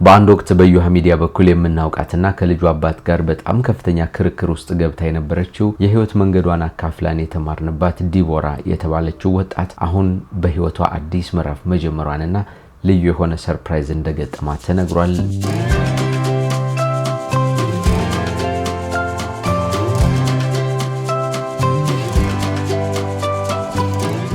በአንድ ወቅት በዩሃ ሚዲያ በኩል የምናውቃትና ከልጁ አባት ጋር በጣም ከፍተኛ ክርክር ውስጥ ገብታ የነበረችው የህይወት መንገዷን አካፍላን የተማርንባት ዲቦራ የተባለችው ወጣት አሁን በህይወቷ አዲስ ምዕራፍ መጀመሯንና ልዩ የሆነ ሰርፕራይዝ እንደገጠማት ተነግሯል።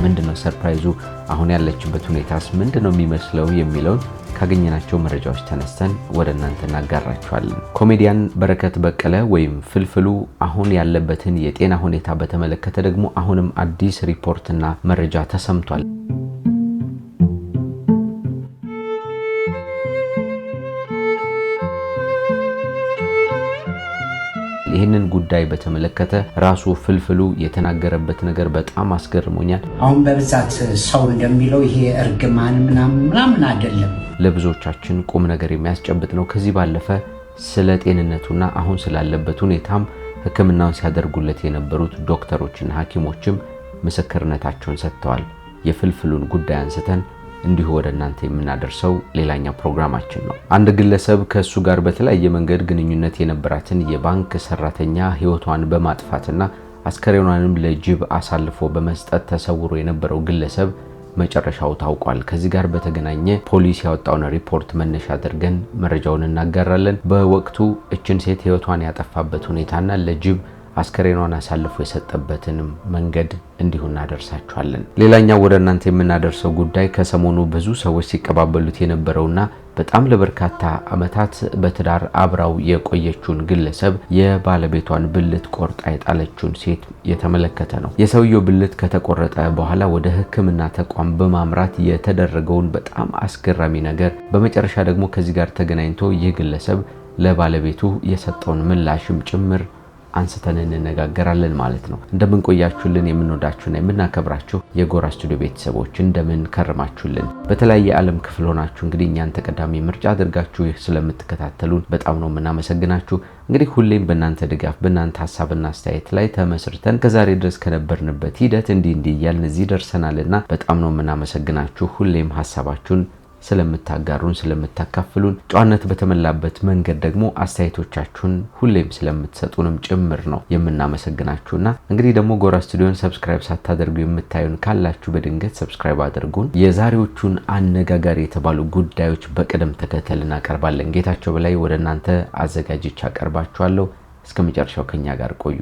ምንድነው ሰርፕራይዙ? አሁን ያለችበት ሁኔታስ ምንድነው የሚመስለው የሚለውን ካገኘናቸው መረጃዎች ተነስተን ወደ እናንተ እናጋራችኋለን። ኮሜዲያን በረከት በቀለ ወይም ፍልፍሉ አሁን ያለበትን የጤና ሁኔታ በተመለከተ ደግሞ አሁንም አዲስ ሪፖርትና መረጃ ተሰምቷል። ይህንን ጉዳይ በተመለከተ ራሱ ፍልፍሉ የተናገረበት ነገር በጣም አስገርሞኛል። አሁን በብዛት ሰው እንደሚለው ይሄ እርግማን ምናምን አይደለም፣ ለብዙዎቻችን ቁም ነገር የሚያስጨብጥ ነው። ከዚህ ባለፈ ስለ ጤንነቱና አሁን ስላለበት ሁኔታም ሕክምናውን ሲያደርጉለት የነበሩት ዶክተሮችና ሐኪሞችም ምስክርነታቸውን ሰጥተዋል። የፍልፍሉን ጉዳይ አንስተን እንዲሁ ወደ እናንተ የምናደርሰው ሌላኛው ፕሮግራማችን ነው። አንድ ግለሰብ ከሱ ጋር በተለያየ መንገድ ግንኙነት የነበራትን የባንክ ሰራተኛ ህይወቷን በማጥፋትና አስከሬኗንም ለጅብ አሳልፎ በመስጠት ተሰውሮ የነበረው ግለሰብ መጨረሻው ታውቋል። ከዚህ ጋር በተገናኘ ፖሊስ ያወጣውን ሪፖርት መነሻ አድርገን መረጃውን እናጋራለን። በወቅቱ እችን ሴት ህይወቷን ያጠፋበት ሁኔታና ለጅብ አስከሬኗን አሳልፎ የሰጠበትን መንገድ እንዲሁ እናደርሳችኋለን። ሌላኛው ወደ እናንተ የምናደርሰው ጉዳይ ከሰሞኑ ብዙ ሰዎች ሲቀባበሉት የነበረውና በጣም ለበርካታ ዓመታት በትዳር አብራው የቆየችውን ግለሰብ የባለቤቷን ብልት ቆርጣ የጣለችውን ሴት የተመለከተ ነው። የሰውየው ብልት ከተቆረጠ በኋላ ወደ ሕክምና ተቋም በማምራት የተደረገውን በጣም አስገራሚ ነገር በመጨረሻ ደግሞ ከዚህ ጋር ተገናኝቶ ይህ ግለሰብ ለባለቤቱ የሰጠውን ምላሽም ጭምር አንስተን እንነጋገራለን ማለት ነው። እንደምን ቆያችሁልን? የምንወዳችሁና የምናከብራችሁ የጎራ ስቱዲዮ ቤተሰቦች እንደምን ከረማችሁልን? በተለያየ ዓለም ክፍል ሆናችሁ እንግዲህ እኛን ተቀዳሚ ምርጫ አድርጋችሁ ስለምትከታተሉን በጣም ነው የምናመሰግናችሁ። እንግዲህ ሁሌም በእናንተ ድጋፍ በእናንተ ሐሳብና አስተያየት ላይ ተመስርተን ከዛሬ ድረስ ከነበርንበት ሂደት እንዲህ እያልን እዚህ ደርሰናልና በጣም ነው የምናመሰግናችሁ። ሁሌም ሐሳባችሁን ስለምታጋሩን ስለምታካፍሉን ጨዋነት በተመላበት መንገድ ደግሞ አስተያየቶቻችሁን ሁሌም ስለምትሰጡንም ጭምር ነው የምናመሰግናችሁና እንግዲህ ደግሞ ጎራ ስቱዲዮን ሰብስክራይብ ሳታደርጉ የምታዩን ካላችሁ በድንገት ሰብስክራይብ አድርጉን። የዛሬዎቹን አነጋጋሪ የተባሉ ጉዳዮች በቅደም ተከተል እናቀርባለን። ጌታቸው በላይ ወደ እናንተ አዘጋጅቼ አቀርባችኋለሁ። እስከ መጨረሻው ከኛ ጋር ቆዩ።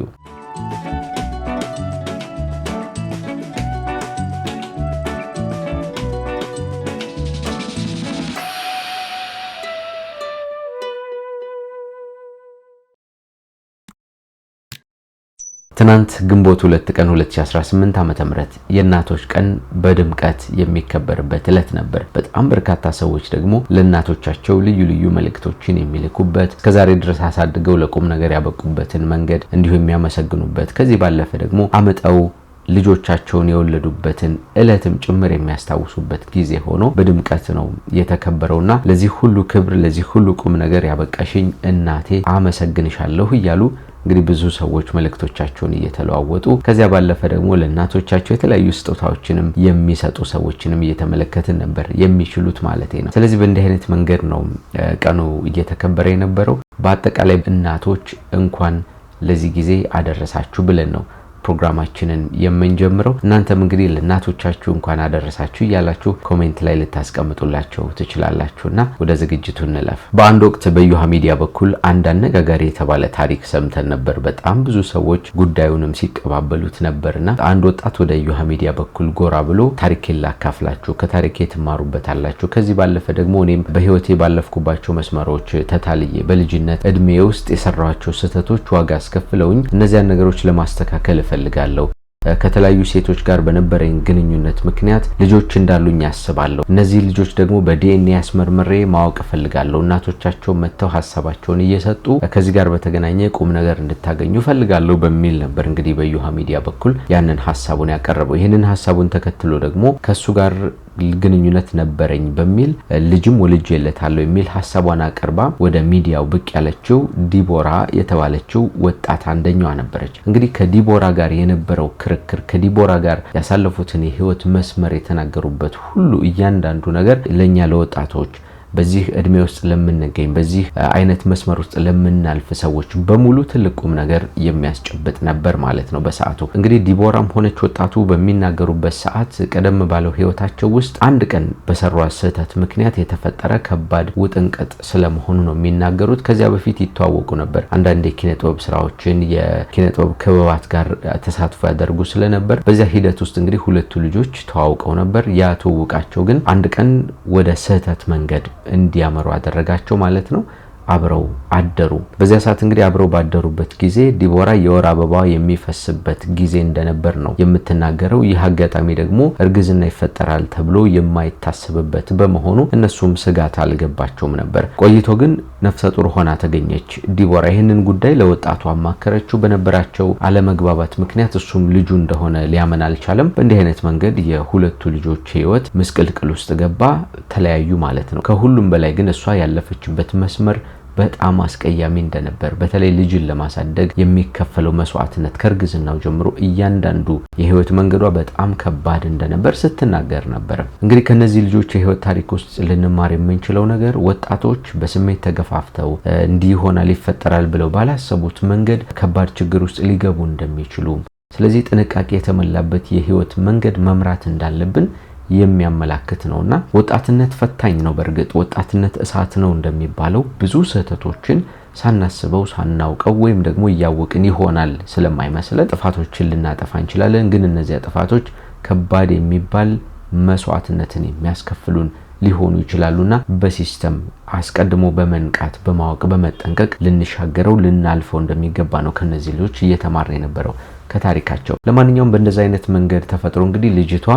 ትናንት ግንቦት 2 ቀን 2018 ዓ.ም የእናቶች ቀን በድምቀት የሚከበርበት ዕለት ነበር። በጣም በርካታ ሰዎች ደግሞ ለእናቶቻቸው ልዩ ልዩ መልእክቶችን የሚልኩበት ከዛሬ ድረስ አሳድገው ለቁም ነገር ያበቁበትን መንገድ እንዲሁ የሚያመሰግኑበት ከዚህ ባለፈ ደግሞ አመጣው ልጆቻቸውን የወለዱበትን ዕለትም ጭምር የሚያስታውሱበት ጊዜ ሆኖ በድምቀት ነው የተከበረውና ለዚህ ሁሉ ክብር ለዚህ ሁሉ ቁም ነገር ያበቃሽኝ እናቴ አመሰግንሻለሁ እያሉ እንግዲህ ብዙ ሰዎች መልእክቶቻቸውን እየተለዋወጡ ከዚያ ባለፈ ደግሞ ለእናቶቻቸው የተለያዩ ስጦታዎችንም የሚሰጡ ሰዎችንም እየተመለከትን ነበር፣ የሚችሉት ማለት ነው። ስለዚህ በእንዲህ አይነት መንገድ ነው ቀኑ እየተከበረ የነበረው። በአጠቃላይ እናቶች እንኳን ለዚህ ጊዜ አደረሳችሁ ብለን ነው ፕሮግራማችንን የምንጀምረው። እናንተም እንግዲህ ለእናቶቻችሁ እንኳን አደረሳችሁ እያላችሁ ኮሜንት ላይ ልታስቀምጡላቸው ትችላላችሁና ወደ ዝግጅቱ እንለፍ። በአንድ ወቅት በዩሃ ሚዲያ በኩል አንድ አነጋጋሪ የተባለ ታሪክ ሰምተን ነበር። በጣም ብዙ ሰዎች ጉዳዩንም ሲቀባበሉት ነበርና አንድ ወጣት ወደ ዩሃ ሚዲያ በኩል ጎራ ብሎ ታሪኬን ላካፍላችሁ፣ ከታሪኬ ትማሩበታላችሁ፣ ከዚህ ባለፈ ደግሞ እኔም በህይወቴ ባለፍኩባቸው መስመሮች ተታልዬ በልጅነት እድሜ ውስጥ የሰራኋቸው ስህተቶች ዋጋ አስከፍለውኝ እነዚያን ነገሮች ለማስተካከል ፈልጋለሁ። ከተለያዩ ሴቶች ጋር በነበረኝ ግንኙነት ምክንያት ልጆች እንዳሉኝ ያስባለሁ። እነዚህ ልጆች ደግሞ በዲኤንኤ አስመርምሬ ማወቅ ፈልጋለሁ። እናቶቻቸው መተው ሐሳባቸውን እየሰጡ ከዚህ ጋር በተገናኘ ቁም ነገር እንድታገኙ ፈልጋለሁ በሚል ነበር እንግዲህ በዩሃ ሚዲያ በኩል ያንን ሐሳቡን ያቀረበው። ይሄንን ሐሳቡን ተከትሎ ደግሞ ከሱ ጋር ግንኙነት ነበረኝ በሚል ልጅም ወልጄለታለሁ የሚል ሐሳቧን አቀርባ ወደ ሚዲያው ብቅ ያለችው ዲቦራ የተባለችው ወጣት አንደኛዋ ነበረች። እንግዲህ ከዲቦራ ጋር የነበረው ክርክር ከዲቦራ ጋር ያሳለፉትን የህይወት መስመር የተናገሩበት ሁሉ እያንዳንዱ ነገር ለኛ ለወጣቶች በዚህ እድሜ ውስጥ ለምንገኝ በዚህ አይነት መስመር ውስጥ ለምናልፍ ሰዎች በሙሉ ትልቁም ነገር የሚያስጨብጥ ነበር ማለት ነው በሰዓቱ። እንግዲህ ዲቦራም ሆነች ወጣቱ በሚናገሩበት ሰዓት ቀደም ባለው ህይወታቸው ውስጥ አንድ ቀን በሰሯት ስህተት ምክንያት የተፈጠረ ከባድ ውጥንቅጥ ስለመሆኑ ነው የሚናገሩት። ከዚያ በፊት ይተዋወቁ ነበር። አንዳንድ የኪነጥበብ ስራዎችን የኪነጥበብ ክበባት ጋር ተሳትፎ ያደርጉ ስለነበር በዚያ ሂደት ውስጥ እንግዲህ ሁለቱ ልጆች ተዋውቀው ነበር። ያ ተዋውቃቸው ግን አንድ ቀን ወደ ስህተት መንገድ እንዲያመሩ አደረጋቸው ማለት ነው። አብረው አደሩ። በዚያ ሰዓት እንግዲህ አብረው ባደሩበት ጊዜ ዲቦራ የወር አበባዋ የሚፈስበት ጊዜ እንደነበር ነው የምትናገረው። ይህ አጋጣሚ ደግሞ እርግዝና ይፈጠራል ተብሎ የማይታሰብበት በመሆኑ እነሱም ስጋት አልገባቸውም ነበር። ቆይቶ ግን ነፍሰ ጡር ሆና ተገኘች ዲቦራ። ይህንን ጉዳይ ለወጣቱ አማከረችው። በነበራቸው አለመግባባት ምክንያት እሱም ልጁ እንደሆነ ሊያመን አልቻለም። በእንዲህ አይነት መንገድ የሁለቱ ልጆች ህይወት ምስቅልቅል ውስጥ ገባ፣ ተለያዩ ማለት ነው። ከሁሉም በላይ ግን እሷ ያለፈችበት መስመር በጣም አስቀያሚ እንደነበር፣ በተለይ ልጅን ለማሳደግ የሚከፈለው መስዋዕትነት ከርግዝናው ጀምሮ እያንዳንዱ የህይወት መንገዷ በጣም ከባድ እንደነበር ስትናገር ነበር። እንግዲህ ከነዚህ ልጆች የህይወት ታሪክ ውስጥ ልንማር የምንችለው ነገር ወጣቶች በስሜት ተገፋፍተው እንዲህ ይሆናል ይፈጠራል ብለው ባላሰቡት መንገድ ከባድ ችግር ውስጥ ሊገቡ እንደሚችሉ፣ ስለዚህ ጥንቃቄ የተሞላበት የህይወት መንገድ መምራት እንዳለብን የሚያመላክት ነውና ወጣትነት ፈታኝ ነው። በእርግጥ ወጣትነት እሳት ነው እንደሚባለው ብዙ ስህተቶችን ሳናስበው ሳናውቀው ወይም ደግሞ እያወቅን ይሆናል ስለማይመስለን ጥፋቶችን ልናጠፋ እንችላለን። ግን እነዚያ ጥፋቶች ከባድ የሚባል መስዋዕትነትን የሚያስከፍሉን ሊሆኑ ይችላሉና በሲስተም አስቀድሞ በመንቃት በማወቅ በመጠንቀቅ ልንሻገረው ልናልፈው እንደሚገባ ነው ከነዚህ ልጆች እየተማርን የነበረው ከታሪካቸው። ለማንኛውም በእንደዛ አይነት መንገድ ተፈጥሮ እንግዲህ ልጅቷ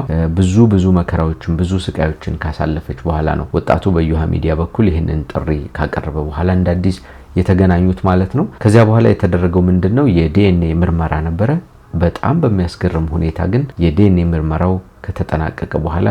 ብዙ መከራዎችን ብዙ ስቃዮችን ካሳለፈች በኋላ ነው ወጣቱ በዩሃ ሚዲያ በኩል ይህንን ጥሪ ካቀረበ በኋላ እንደ አዲስ የተገናኙት ማለት ነው። ከዚያ በኋላ የተደረገው ምንድነው? የዲኤንኤ ምርመራ ነበረ። በጣም በሚያስገርም ሁኔታ ግን የዲኤንኤ ምርመራው ከተጠናቀቀ በኋላ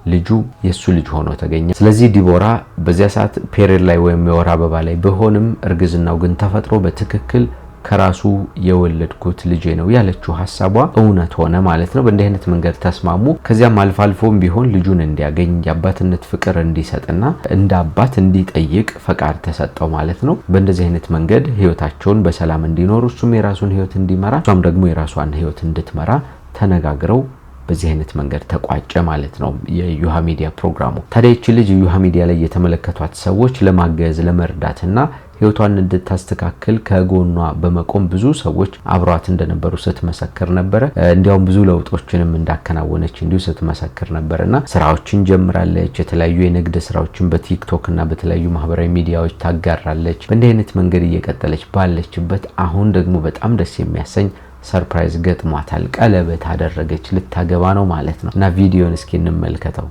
ልጁ የሱ ልጅ ሆኖ ተገኘ። ስለዚህ ዲቦራ በዚያ ሰዓት ፔሪድ ላይ ወይም የወር አበባ ላይ ቢሆንም እርግዝናው ግን ተፈጥሮ በትክክል ከራሱ የወለድኩት ልጄ ነው ያለችው ሐሳቧ እውነት ሆነ ማለት ነው። በእንዲህ አይነት መንገድ ተስማሙ። ከዚያም አልፎም ቢሆን ልጁን እንዲያገኝ የአባትነት ፍቅር እንዲሰጥና እንደ አባት እንዲጠይቅ ፈቃድ ተሰጠው ማለት ነው። በእንደዚህ አይነት መንገድ ህይወታቸውን በሰላም እንዲኖሩ እሱም የራሱን ህይወት እንዲመራ እሷም ደግሞ የራሷን ህይወት እንድትመራ ተነጋግረው በዚህ አይነት መንገድ ተቋጨ ማለት ነው የዩሃ ሚዲያ ፕሮግራሙ። ታዲያ እቺ ልጅ ዩሃ ሚዲያ ላይ የተመለከቷት ሰዎች ለማገዝ ለመርዳትና ህይወቷን እንድታስተካክል ከጎኗ በመቆም ብዙ ሰዎች አብሯት እንደነበሩ ስትመሰክር ነበር። እንዲያውም ብዙ ለውጦችንም እንዳከናወነች እንዲሁ ስትመሰክር ነበርና ስራዎችን ጀምራለች። የተለያዩ የንግድ ስራዎችን በቲክቶክ እና በተለያዩ ማህበራዊ ሚዲያዎች ታጋራለች። በእንዲህ አይነት መንገድ እየቀጠለች ባለችበት አሁን ደግሞ በጣም ደስ የሚያሰኝ ሰርፕራይዝ ገጥሟታል። ቀለበት አደረገች፣ ልታገባ ነው ማለት ነው። እና ቪዲዮን እስኪ እንመልከተው።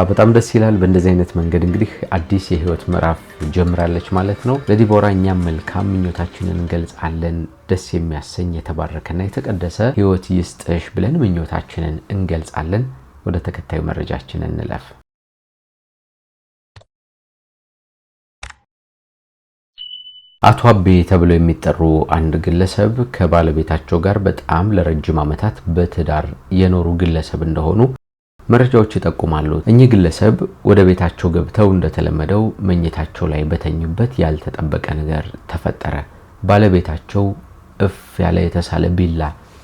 በጣም ደስ ይላል። በእንደዚህ አይነት መንገድ እንግዲህ አዲስ የህይወት ምዕራፍ ጀምራለች ማለት ነው። ለዲቦራ እኛም መልካም ምኞታችንን እንገልጻለን። ደስ የሚያሰኝ የተባረከና የተቀደሰ ህይወት ይስጥሽ ብለን ምኞታችንን እንገልጻለን። ወደ ተከታዩ መረጃችን እንለፍ። አቶ አቤ ተብለው የሚጠሩ አንድ ግለሰብ ከባለቤታቸው ጋር በጣም ለረጅም ዓመታት በትዳር የኖሩ ግለሰብ እንደሆኑ መረጃዎች ይጠቁማሉ። እኚህ ግለሰብ ወደ ቤታቸው ገብተው እንደተለመደው መኝታቸው ላይ በተኙበት ያልተጠበቀ ነገር ተፈጠረ። ባለቤታቸው እፍ ያለ የተሳለ ቢላ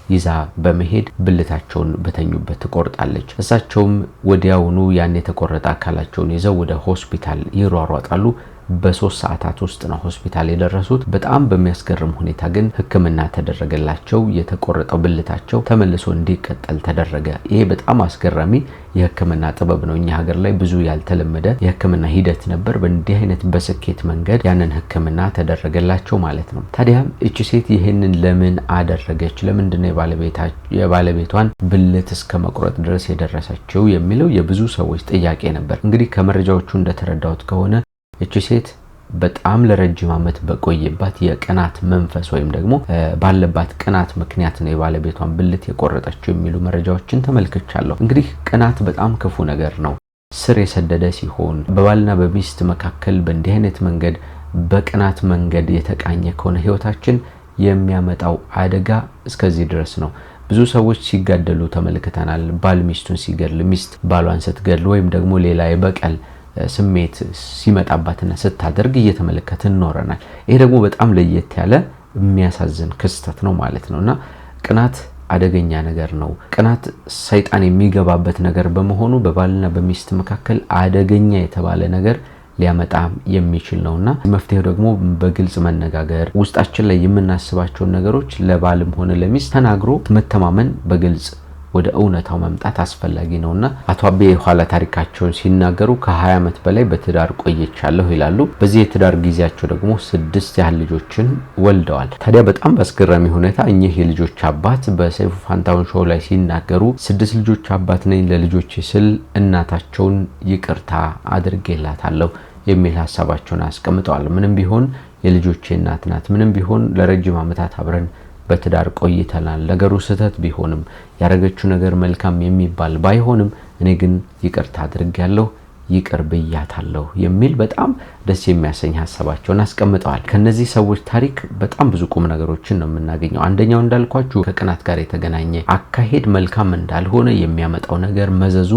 ይዛ በመሄድ ብልታቸውን በተኙበት ትቆርጣለች። እሳቸውም ወዲያውኑ ያን የተቆረጠ አካላቸውን ይዘው ወደ ሆስፒታል ይሯሯጣሉ። በ3 ሰዓታት ውስጥ ነው ሆስፒታል የደረሱት። በጣም በሚያስገርም ሁኔታ ግን ሕክምና ተደረገላቸው። የተቆረጠው ብልታቸው ተመልሶ እንዲቀጠል ተደረገ። ይሄ በጣም አስገራሚ የሕክምና ጥበብ ነው። እኛ ሀገር ላይ ብዙ ያልተለመደ የሕክምና ሂደት ነበር። በእንዲህ አይነት በስኬት መንገድ ያንን ሕክምና ተደረገላቸው ማለት ነው። ታዲያ እቺ ሴት ይሄንን ለምን አደረገች? ለምንድነው የባለቤቷን ብልት እስከ መቁረጥ ድረስ የደረሰችው የሚለው የብዙ ሰዎች ጥያቄ ነበር። እንግዲህ ከመረጃዎቹ እንደተረዳሁት ከሆነ እቺ ሴት በጣም ለረጅም ዓመት በቆየባት የቅናት መንፈስ ወይም ደግሞ ባለባት ቅናት ምክንያት ነው የባለቤቷን ብልት የቆረጠችው የሚሉ መረጃዎችን ተመልክቻለሁ። እንግዲህ ቅናት በጣም ክፉ ነገር ነው። ስር የሰደደ ሲሆን በባልና በሚስት መካከል በእንዲህ አይነት መንገድ በቅናት መንገድ የተቃኘ ከሆነ ህይወታችን የሚያመጣው አደጋ እስከዚህ ድረስ ነው። ብዙ ሰዎች ሲጋደሉ ተመልክተናል። ባል ሚስቱን ሲገድል፣ ሚስት ባሏን ስትገድል ወይም ደግሞ ሌላ የበቀል ስሜት ሲመጣባትና ስታደርግ እየተመለከትን ኖረናል። ይሄ ደግሞ በጣም ለየት ያለ የሚያሳዝን ክስተት ነው ማለት ነውና ቅናት አደገኛ ነገር ነው። ቅናት ሰይጣን የሚገባበት ነገር በመሆኑ በባልና በሚስት መካከል አደገኛ የተባለ ነገር ሊያመጣ የሚችል ነውና መፍትሄው ደግሞ በግልጽ መነጋገር፣ ውስጣችን ላይ የምናስባቸውን ነገሮች ለባልም ሆነ ለሚስት ተናግሮ መተማመን፣ በግልጽ ወደ እውነታው መምጣት አስፈላጊ ነውና አቶ አቤ የኋላ ታሪካቸውን ሲናገሩ ከ20 ዓመት በላይ በትዳር ቆይቻለሁ ይላሉ። በዚህ የትዳር ጊዜያቸው ደግሞ 6 ያህል ልጆችን ወልደዋል። ታዲያ በጣም በአስገራሚ ሁኔታ እኚህ የልጆች አባት በሰይፉ ፋንታሁን ሾው ላይ ሲናገሩ 6 ልጆች አባት ነኝ፣ ለልጆቼ ስል እናታቸውን ይቅርታ አድርጌላታለሁ የሚል ሐሳባቸውን አስቀምጠዋል። ምንም ቢሆን የልጆቼ እናት ናት፣ ምንም ቢሆን ለረጅም ዓመታት አብረን በትዳር ቆይተናል። ነገሩ ስህተት ቢሆንም ያረገችው ነገር መልካም የሚባል ባይሆንም እኔ ግን ይቅርታ አድርጌያለሁ፣ ይቅር ብያታለሁ የሚል በጣም ደስ የሚያሰኝ ሐሳባቸውን አስቀምጠዋል። ከነዚህ ሰዎች ታሪክ በጣም ብዙ ቁም ነገሮችን ነው የምናገኘው። አንደኛው እንዳልኳችሁ ከቅናት ጋር የተገናኘ አካሄድ መልካም እንዳልሆነ የሚያመጣው ነገር መዘዙ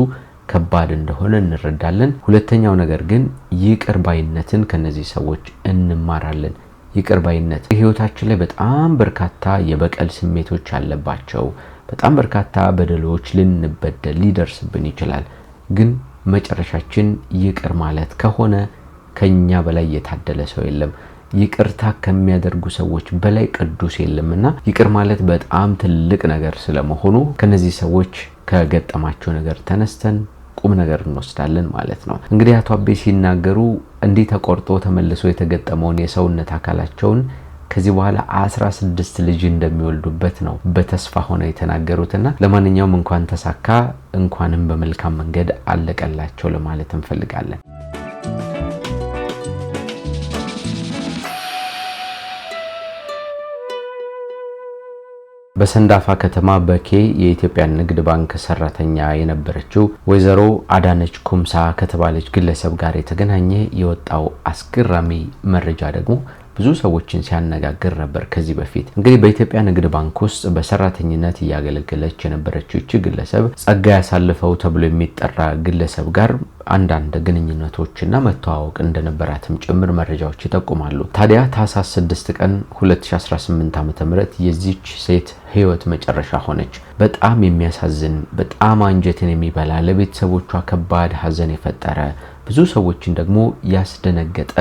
ከባድ እንደሆነ እንረዳለን። ሁለተኛው ነገር ግን ይቅር ባይነትን ከነዚህ ሰዎች እንማራለን። ይቅር ባይነት ህይወታችን ላይ በጣም በርካታ የበቀል ስሜቶች አለባቸው። በጣም በርካታ በደሎች ልንበደል ሊደርስብን ይችላል። ግን መጨረሻችን ይቅር ማለት ከሆነ ከኛ በላይ የታደለ ሰው የለም። ይቅርታ ከሚያደርጉ ሰዎች በላይ ቅዱስ የለምና ይቅር ማለት በጣም ትልቅ ነገር ስለመሆኑ ከነዚህ ሰዎች ከገጠማቸው ነገር ተነስተን ቁም ነገር እንወስዳለን ማለት ነው። እንግዲህ አቶ አቤ ሲናገሩ እንዲህ ተቆርጦ ተመልሶ የተገጠመውን የሰውነት አካላቸውን ከዚህ በኋላ 16 ልጅ እንደሚወልዱበት ነው በተስፋ ሆነው የተናገሩትና ለማንኛውም እንኳን ተሳካ፣ እንኳንም በመልካም መንገድ አለቀላቸው ለማለት እንፈልጋለን። በሰንዳፋ ከተማ በኬ የኢትዮጵያ ንግድ ባንክ ሰራተኛ የነበረችው ወይዘሮ አዳነች ኩምሳ ከተባለች ግለሰብ ጋር የተገናኘ የወጣው አስገራሚ መረጃ ደግሞ ብዙ ሰዎችን ሲያነጋግር ነበር። ከዚህ በፊት እንግዲህ በኢትዮጵያ ንግድ ባንክ ውስጥ በሰራተኝነት እያገለገለች የነበረችው እቺ ግለሰብ ጸጋ ያሳልፈው ተብሎ የሚጠራ ግለሰብ ጋር አንዳንድ ግንኙነቶችና መተዋወቅ እንደነበራትም ጭምር መረጃዎች ይጠቁማሉ። ታዲያ ታህሳስ 6 ቀን 2018 ዓ.ም የዚች ሴት ህይወት መጨረሻ ሆነች። በጣም የሚያሳዝን፣ በጣም አንጀትን የሚበላ፣ ለቤተሰቦቿ ከባድ ሐዘን የፈጠረ፣ ብዙ ሰዎችን ደግሞ ያስደነገጠ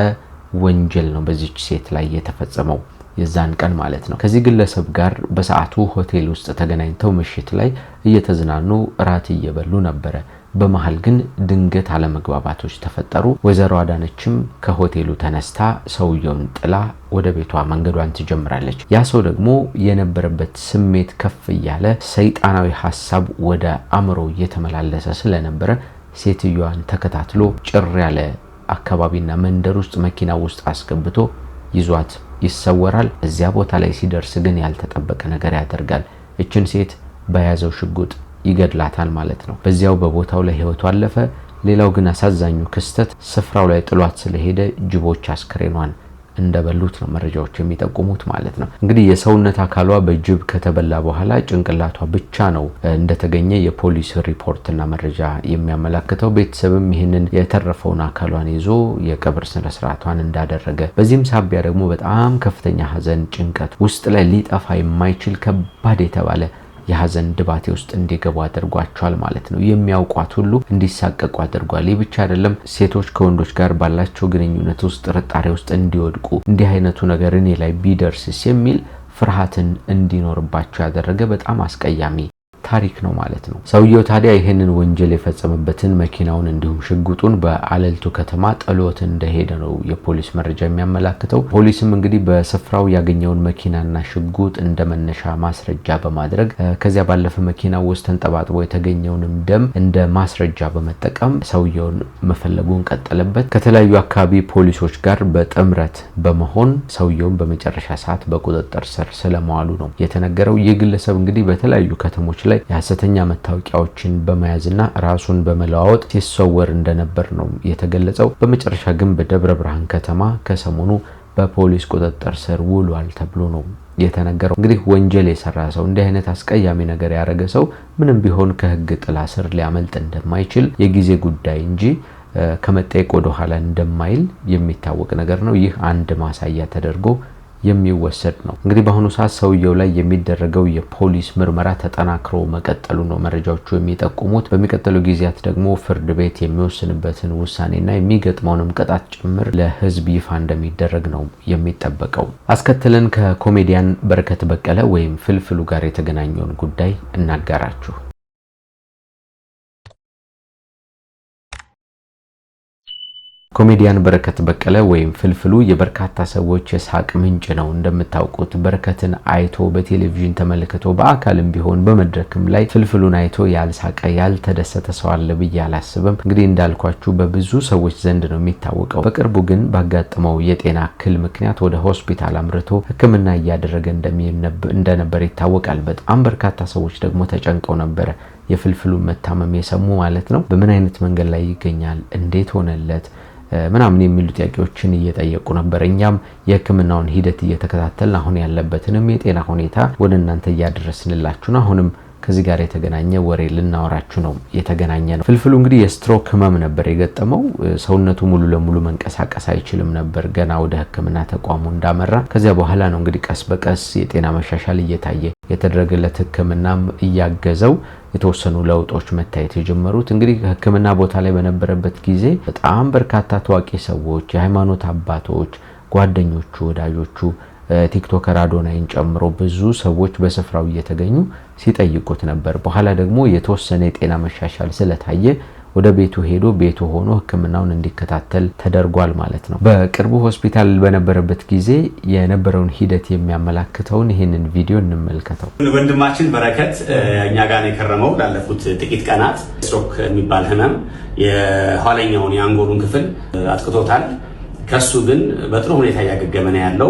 ወንጀል ነው በዚች ሴት ላይ የተፈጸመው የዛን ቀን ማለት ነው። ከዚህ ግለሰብ ጋር በሰዓቱ ሆቴል ውስጥ ተገናኝተው ምሽት ላይ እየተዝናኑ ራት እየበሉ ነበረ። በመሃል ግን ድንገት አለመግባባቶች ተፈጠሩ። ወይዘሮ አዳነችም ከሆቴሉ ተነስታ ሰውየውን ጥላ ወደ ቤቷ መንገዷን ትጀምራለች። ያ ሰው ደግሞ የነበረበት ስሜት ከፍ እያለ ሰይጣናዊ ሐሳብ ወደ አእምሮ እየተመላለሰ ስለነበረ ሴትዮዋን ተከታትሎ ጭር ያለ አካባቢና መንደር ውስጥ መኪና ውስጥ አስገብቶ ይዟት ይሰወራል። እዚያ ቦታ ላይ ሲደርስ ግን ያልተጠበቀ ነገር ያደርጋል። እችን ሴት በያዘው ሽጉጥ ይገድላታል ማለት ነው። በዚያው በቦታው ላይ ህይወቷ አለፈ። ሌላው ግን አሳዛኙ ክስተት ስፍራው ላይ ጥሏት ስለሄደ ጅቦች አስክሬኗን እንደበሉት ነው መረጃዎች የሚጠቁሙት ማለት ነው። እንግዲህ የሰውነት አካሏ በጅብ ከተበላ በኋላ ጭንቅላቷ ብቻ ነው እንደተገኘ የፖሊስ ሪፖርትና መረጃ የሚያመለክተው። ቤተሰብም ይህንን የተረፈውን አካሏን ይዞ የቀብር ስነ ስርዓቷን እንዳደረገ፣ በዚህም ሳቢያ ደግሞ በጣም ከፍተኛ ሀዘን፣ ጭንቀት ውስጥ ላይ ሊጠፋ የማይችል ከባድ የተባለ የሀዘን ድባቴ ውስጥ እንዲገቡ አድርጓቸዋል ማለት ነው። የሚያውቋት ሁሉ እንዲሳቀቁ አድርጓል። ይህ ብቻ አይደለም፣ ሴቶች ከወንዶች ጋር ባላቸው ግንኙነት ውስጥ ጥርጣሬ ውስጥ እንዲወድቁ፣ እንዲህ አይነቱ ነገር እኔ ላይ ቢደርስስ የሚል ፍርሃትን እንዲኖርባቸው ያደረገ በጣም አስቀያሚ ታሪክ ነው ማለት ነው። ሰውየው ታዲያ ይሄንን ወንጀል የፈጸመበትን መኪናውን እንዲሁም ሽጉጡን በአለልቱ ከተማ ጥሎት እንደሄደ ነው የፖሊስ መረጃ የሚያመለክተው። ፖሊስም እንግዲህ በስፍራው ያገኘውን መኪናና ሽጉጥ እንደመነሻ ማስረጃ በማድረግ ከዚያ ባለፈ መኪናው ውስጥ ተንጠባጥቦ የተገኘውንም ደም እንደ ማስረጃ በመጠቀም ሰውየውን መፈለጉን ቀጠለበት። ከተለያዩ አካባቢ ፖሊሶች ጋር በጥምረት በመሆን ሰውየውን በመጨረሻ ሰዓት በቁጥጥር ስር ስለመዋሉ ነው የተነገረው። ይህ ግለሰብ እንግዲህ በተለያዩ ከተሞች ላይ የሐሰተኛ መታወቂያዎችን በመያዝና ራሱን በመለዋወጥ ሲሰወር እንደነበር ነው የተገለጸው። በመጨረሻ ግን በደብረ ብርሃን ከተማ ከሰሞኑ በፖሊስ ቁጥጥር ስር ውሏል ተብሎ ነው የተነገረው። እንግዲህ ወንጀል የሰራ ሰው፣ እንዲህ አይነት አስቀያሚ ነገር ያደረገ ሰው ምንም ቢሆን ከህግ ጥላ ስር ሊያመልጥ እንደማይችል የጊዜ ጉዳይ እንጂ ከመጠየቅ ወደ ኋላ እንደማይል የሚታወቅ ነገር ነው። ይህ አንድ ማሳያ ተደርጎ የሚወሰድ ነው። እንግዲህ በአሁኑ ሰዓት ሰውየው ላይ የሚደረገው የፖሊስ ምርመራ ተጠናክሮ መቀጠሉ ነው መረጃዎቹ የሚጠቁሙት። በሚቀጥሉ ጊዜያት ደግሞ ፍርድ ቤት የሚወስንበትን ውሳኔና የሚገጥመውንም ቅጣት ጭምር ለህዝብ ይፋ እንደሚደረግ ነው የሚጠበቀው። አስከትለን ከኮሜዲያን በረከት በቀለ ወይም ፍልፍሉ ጋር የተገናኘውን ጉዳይ እናጋራችሁ። ኮሜዲያን በረከት በቀለ ወይም ፍልፍሉ የበርካታ ሰዎች የሳቅ ምንጭ ነው። እንደምታውቁት በረከትን አይቶ በቴሌቪዥን ተመልክቶ በአካልም ቢሆን በመድረክም ላይ ፍልፍሉን አይቶ ያልሳቀ ያልተደሰተ ሰው አለ ብዬ አላስብም። እንግዲህ እንዳልኳችሁ በብዙ ሰዎች ዘንድ ነው የሚታወቀው። በቅርቡ ግን ባጋጠመው የጤና እክል ምክንያት ወደ ሆስፒታል አምርቶ ሕክምና እያደረገ እንደነበር ይታወቃል። በጣም በርካታ ሰዎች ደግሞ ተጨንቀው ነበረ የፍልፍሉን መታመም የሰሙ ማለት ነው። በምን አይነት መንገድ ላይ ይገኛል፣ እንዴት ሆነለት ምናምን የሚሉ ጥያቄዎችን እየጠየቁ ነበር። እኛም የህክምናውን ሂደት እየተከታተልን አሁን ያለበትንም የጤና ሁኔታ ወደ እናንተ እያደረስንላችሁ ነው። አሁንም ከዚህ ጋር የተገናኘ ወሬ ልናወራችሁ ነው የተገናኘ ነው። ፍልፍሉ እንግዲህ የስትሮክ ህመም ነበር የገጠመው። ሰውነቱ ሙሉ ለሙሉ መንቀሳቀስ አይችልም ነበር ገና ወደ ህክምና ተቋሙ እንዳመራ። ከዚያ በኋላ ነው እንግዲህ ቀስ በቀስ የጤና መሻሻል እየታየ የተደረገለት ህክምናም እያገዘው የተወሰኑ ለውጦች መታየት የጀመሩት። እንግዲህ ህክምና ቦታ ላይ በነበረበት ጊዜ በጣም በርካታ ታዋቂ ሰዎች፣ የሃይማኖት አባቶች፣ ጓደኞቹ፣ ወዳጆቹ ቲክቶከር አዶናይን ጨምሮ ብዙ ሰዎች በስፍራው እየተገኙ ሲጠይቁት ነበር። በኋላ ደግሞ የተወሰነ የጤና መሻሻል ስለታየ ወደ ቤቱ ሄዶ ቤቱ ሆኖ ህክምናውን እንዲከታተል ተደርጓል ማለት ነው። በቅርቡ ሆስፒታል በነበረበት ጊዜ የነበረውን ሂደት የሚያመላክተውን ይህንን ቪዲዮ እንመልከተው። ወንድማችን በረከት እኛ ጋር የከረመው ላለፉት ጥቂት ቀናት ስትሮክ የሚባል ህመም የኋለኛውን የአንጎሉን ክፍል አጥቅቶታል። ከሱ ግን በጥሩ ሁኔታ እያገገመ ነው ያለው።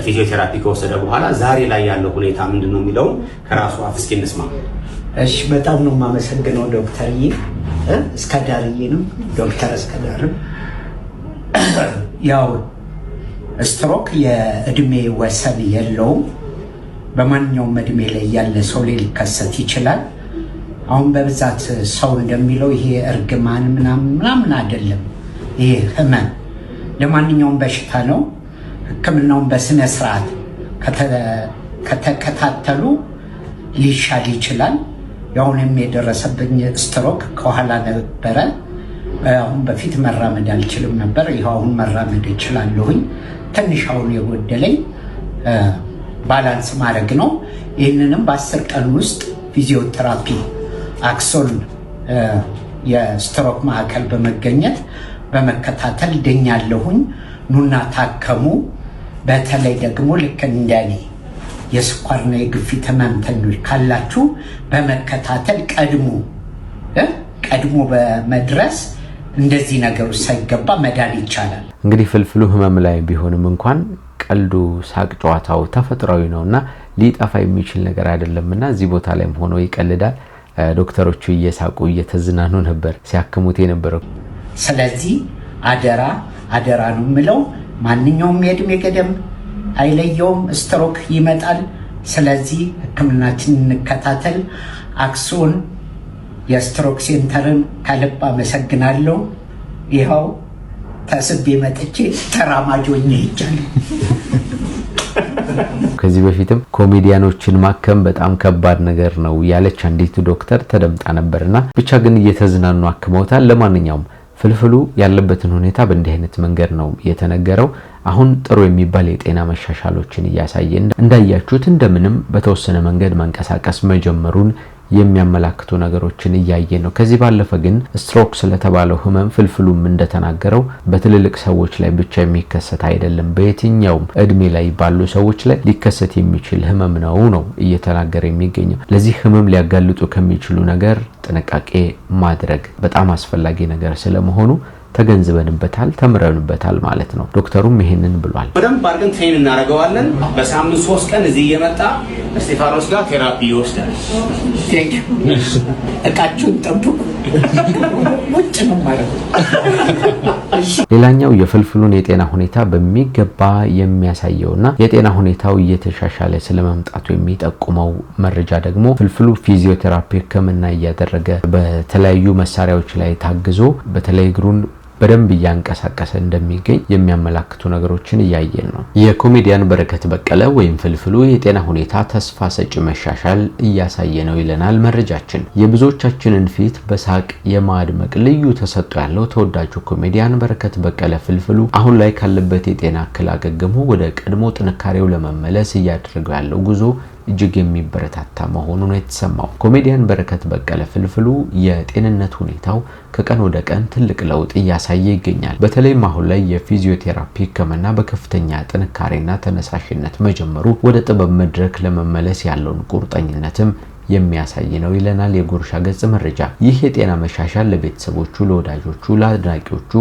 ፊዚዮቴራፒ ከወሰደ በኋላ ዛሬ ላይ ያለው ሁኔታ ምንድነው የሚለው ከራሱ አፍ እስኪ እንስማ። እሺ፣ በጣም ነው የማመሰግነው ዶክተርዬ፣ እስከዳርዬ ነው ዶክተር እስከዳርም። ያው ስትሮክ የእድሜ ወሰን የለውም። በማንኛውም እድሜ ላይ ያለ ሰው ላይ ሊከሰት ይችላል። አሁን በብዛት ሰው እንደሚለው ይሄ እርግማን ምናምን አይደለም። ይሄ ህመም ለማንኛውም በሽታ ነው። ህክምናውን በስነ ስርዓት ከተከታተሉ ሊሻል ይችላል። ያሁንም የደረሰብኝ ስትሮክ ከኋላ ነበረ። አሁን በፊት መራመድ አልችልም ነበር። ይኸው አሁን መራመድ እችላለሁኝ። ትንሽ አሁን የጎደለኝ ባላንስ ማድረግ ነው። ይህንንም በ10 ቀን ውስጥ ፊዚዮቴራፒ አክሶን የስትሮክ ማዕከል በመገኘት በመከታተል ደኛለሁኝ። ኑና ታከሙ። በተለይ ደግሞ ልክ እንደኔ የስኳርና የግፊት ህመምተኞች ካላችሁ በመከታተል ቀድሞ በመድረስ እንደዚህ ነገሮች ሳይገባ መዳን ይቻላል። እንግዲህ ፍልፍሉ ህመም ላይ ቢሆንም እንኳን ቀልዱ፣ ሳቅ፣ ጨዋታው ተፈጥሯዊ ነውና ሊጠፋ የሚችል ነገር አይደለምና እዚህ ቦታ ላይም ሆኖ ይቀልዳል። ዶክተሮቹ እየሳቁ እየተዝናኑ ነበር ሲያክሙት የነበረው። ስለዚህ አደራ ነው የምለው፣ ማንኛውም የእድሜ ገደብ አይለየውም፣ ስትሮክ ይመጣል። ስለዚህ ሕክምናችን እንከታተል። አክሱን የስትሮክ ሴንተርን ከልብ አመሰግናለሁ። ይኸው ተስቤ መጥቼ ተራማጆኝ ይቻላል። ከዚህ በፊትም ኮሜዲያኖችን ማከም በጣም ከባድ ነገር ነው ያለች አንዲት ዶክተር ተደምጣ ነበርና ብቻ ግን እየተዝናኑ አክመውታል። ለማንኛውም ፍልፍሉ ያለበትን ሁኔታ በእንዲህ አይነት መንገድ ነው የተነገረው። አሁን ጥሩ የሚባል የጤና መሻሻሎችን እያሳየ እንዳያችሁት እንደምንም በተወሰነ መንገድ መንቀሳቀስ መጀመሩን የሚያመላክቱ ነገሮችን እያየ ነው። ከዚህ ባለፈ ግን ስትሮክ ስለተባለው ህመም ፍልፍሉም እንደተናገረው በትልልቅ ሰዎች ላይ ብቻ የሚከሰት አይደለም፣ በየትኛውም እድሜ ላይ ባሉ ሰዎች ላይ ሊከሰት የሚችል ህመም ነው እየተናገረ የሚገኘው። ለዚህ ህመም ሊያጋልጡ ከሚችሉ ነገር ጥንቃቄ ማድረግ በጣም አስፈላጊ ነገር ስለመሆኑ ተገንዝበንበታል፣ ተምረንበታል ማለት ነው። ዶክተሩም ይሄንን ብሏል። በደንብ አድርገን ትሬን እናደርገዋለን። በሳምንት 3 ቀን እዚህ እየመጣ እስጢፋኖስ ጋር ቴራፒ ይወስዳል። እቃችሁን ጠብቁ። ውጭ ነው ማለት ነው። ሌላኛው የፍልፍሉን የጤና ሁኔታ በሚገባ የሚያሳየውና የጤና ሁኔታው እየተሻሻለ ስለመምጣቱ የሚጠቁመው መረጃ ደግሞ ፍልፍሉ ፊዚዮቴራፒ ሕክምና እያደረገ በተለያዩ መሳሪያዎች ላይ ታግዞ በተለይ እግሩን በደንብ እያንቀሳቀሰ እንደሚገኝ የሚያመላክቱ ነገሮችን እያየን ነው። የኮሜዲያን በረከት በቀለ ወይም ፍልፍሉ የጤና ሁኔታ ተስፋ ሰጪ መሻሻል እያሳየ ነው ይለናል መረጃችን። የብዙዎቻችንን ፊት በሳቅ የማድመቅ ልዩ ተሰጥኦ ያለው ተወዳጁ ኮሜዲያን በረከት በቀለ ፍልፍሉ አሁን ላይ ካለበት የጤና እክል አገግሞ ወደ ቀድሞ ጥንካሬው ለመመለስ እያደረገው ያለው ጉዞ እጅግ የሚበረታታ መሆኑ ነው የተሰማው። ኮሜዲያን በረከት በቀለ ፍልፍሉ የጤንነት ሁኔታው ከቀን ወደ ቀን ትልቅ ለውጥ እያሳየ ይገኛል። በተለይም አሁን ላይ የፊዚዮቴራፒ ሕክምና በከፍተኛ ጥንካሬና ተነሳሽነት መጀመሩ ወደ ጥበብ መድረክ ለመመለስ ያለውን ቁርጠኝነትም የሚያሳይ ነው ይለናል የጉርሻ ገጽ መረጃ። ይህ የጤና መሻሻል ለቤተሰቦቹ፣ ለወዳጆቹ፣ ለአድናቂዎቹ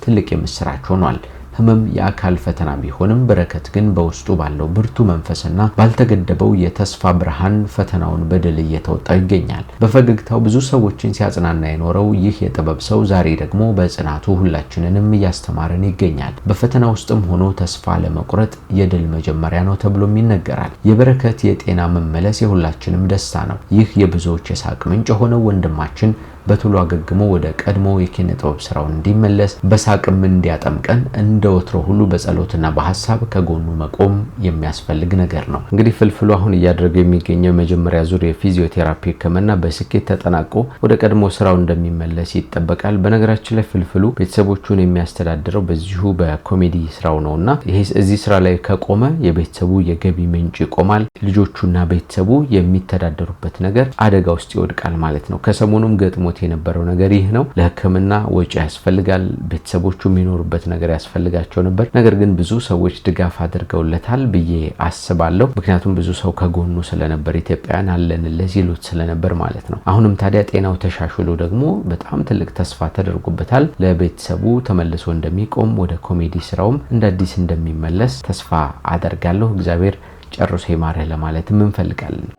ትልቅ የምስራች ሆኗል። ህመም የአካል ፈተና ቢሆንም በረከት ግን በውስጡ ባለው ብርቱ መንፈስና ባልተገደበው የተስፋ ብርሃን ፈተናውን በድል እየተወጣው ይገኛል። በፈገግታው ብዙ ሰዎችን ሲያጽናና የኖረው ይህ የጥበብ ሰው ዛሬ ደግሞ በጽናቱ ሁላችንንም እያስተማረን ይገኛል። በፈተና ውስጥም ሆኖ ተስፋ ለመቁረጥ የድል መጀመሪያ ነው ተብሎም ይነገራል። የበረከት የጤና መመለስ የሁላችንም ደስታ ነው። ይህ የብዙዎች የሳቅ ምንጭ የሆነው ወንድማችን በቶሎ አገግሞ ወደ ቀድሞ የኪነ ጥበብ ስራው እንዲመለስ በሳቅም እንዲያጠምቀን እንደ ወትሮ ሁሉ በጸሎትና በሐሳብ ከጎኑ መቆም የሚያስፈልግ ነገር ነው። እንግዲህ ፍልፍሉ አሁን እያደረገ የሚገኘው መጀመሪያ ዙር የፊዚዮቴራፒ ሕክምና በስኬት ተጠናቆ ወደ ቀድሞ ስራው እንደሚመለስ ይጠበቃል። በነገራችን ላይ ፍልፍሉ ቤተሰቦቹን የሚያስተዳድረው በዚሁ በኮሜዲ ስራው ነውና ይሄ እዚህ ስራ ላይ ከቆመ የቤተሰቡ የገቢ ምንጭ ይቆማል። ልጆቹና ቤተሰቡ የሚተዳደሩበት ነገር አደጋ ውስጥ ይወድቃል ማለት ነው። ከሰሞኑም ገጥሞ የነበረው ነገር ይህ ነው። ለሕክምና ወጪ ያስፈልጋል፣ ቤተሰቦቹ የሚኖሩበት ነገር ያስፈልጋቸው ነበር። ነገር ግን ብዙ ሰዎች ድጋፍ አድርገውለታል ብዬ አስባለሁ። ምክንያቱም ብዙ ሰው ከጎኑ ስለነበር ኢትዮጵያውያን አለንለት ይሉት ስለነበር ማለት ነው። አሁንም ታዲያ ጤናው ተሻሽሎ ደግሞ በጣም ትልቅ ተስፋ ተደርጎበታል። ለቤተሰቡ ተመልሶ እንደሚቆም ወደ ኮሜዲ ስራውም እንደ አዲስ እንደሚመለስ ተስፋ አደርጋለሁ። እግዚአብሔር ጨርሶ ይማረህ ለማለትም እንፈልጋለን።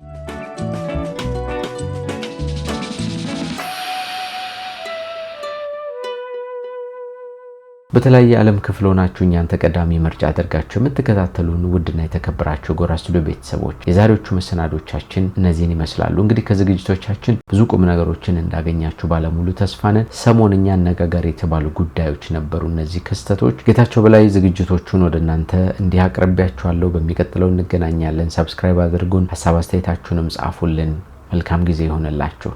በተለያየ ዓለም ክፍል ሆናችሁ እኛን ተቀዳሚ ምርጫ አድርጋችሁ የምትከታተሉን ውድና የተከበራችሁ ጎራ ስቱዲዮ ቤተሰቦች የዛሬዎቹ መሰናዶቻችን እነዚህን ይመስላሉ። እንግዲህ ከዝግጅቶቻችን ብዙ ቁም ነገሮችን እንዳገኛችሁ ባለሙሉ ተስፋ ነን። ሰሞንኛ አነጋጋሪ የተባሉ ጉዳዮች ነበሩ እነዚህ ክስተቶች። ጌታቸው በላይ ዝግጅቶቹን ወደ እናንተ እንዲህ አቅርቤያችኋለሁ። በሚቀጥለው እንገናኛለን። ሰብስክራይብ አድርጉን፣ ሐሳብ አስተያየታችሁንም ጻፉልን። መልካም ጊዜ ይሆንላችሁ።